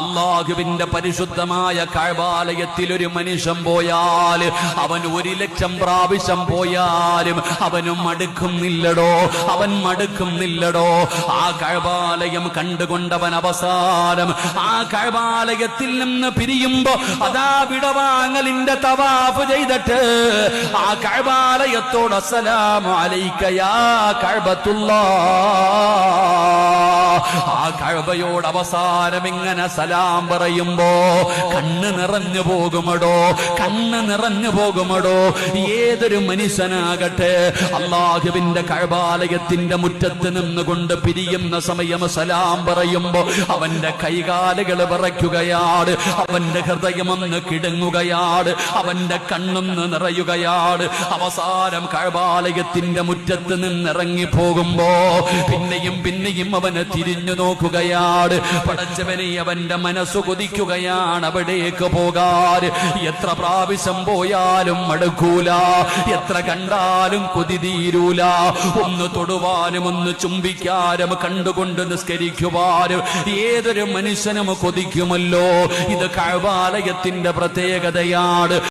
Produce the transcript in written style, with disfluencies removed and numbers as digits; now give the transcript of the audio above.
അല്ലാഹുവിന്റെ പരിശുദ്ധമായ കഅബാലയത്തിൽ ഒരു മനുഷ്യൻ പോയാൽ അവൻ 1,00,000 പ്രാവശ്യം പോയാലും അവനും മടുക്കുന്നില്ലടോ, അവൻ മടുക്കുന്നില്ലടോ. ആ കഅബാലയം കണ്ടുകൊണ്ടവൻ അവസാനം ആ കഅബാലയത്തിൽ നിന്ന് പിരിയുമ്പോ അതാ വിടവാങ്ങലിന്റെ തവാഫ് ചെയ്തിട്ട് ആ കഅബാലയത്തോട് അസ്സലാമു അലൈക യാ കഅബത്തുല്ലാഹ്, ആ കഅബയോട് അവസാനം ഇങ്ങനെ സലാം പറയുമ്പോ കണ്ണ് നിറഞ്ഞു പോകുമടോ, കണ്ണ് നിറഞ്ഞു പോകുമടോ. ഏതൊരു മനുഷ്യനാകട്ടെ അല്ലാഹുവിന്റെ കഅബാലയത്തിന്റെ മുറ്റത്ത് നിന്നുകൊണ്ട് പിരിയുന്ന സമയം സലാം പറയുമ്പോ അവന്റെ കൈകാലുകൾ വിറയ്ക്കുകയാണ്, അവന്റെ ഹൃദയമൊന്ന് കിടങ്ങുകയാണ്, അവന്റെ കണ്ണൊന്ന് നിറയുകയാണ്. അവസാനം കഅബാലയത്തിന്റെ മുറ്റത്ത് നിന്നിറങ്ങി പോകുമ്പോ പിന്നെയും പിന്നെയും അവന് തിരിഞ്ഞു നോക്കുകയാണ്. പടച്ചവനെ, അവന്റെ മനസ്സ് കൊതിക്കുകയാണ് അവിടേക്ക് പോകാൻ. എത്ര പ്രാവശ്യം പോയാലും മടുക്കൂല, എത്ര കണ്ടാലും കൊതി തീരൂല. ഒന്ന് തൊടുവാനും ഒന്ന് ചുംബിക്കാനും കണ്ടുകൊണ്ട് നിസ്കരിക്കുവാനും ഏതൊരു മനുഷ്യനും കൊതിക്കുമല്ലോ. ഇത് കഅബാലയത്തിന്റെ പ്രത്യേകതയാണ്.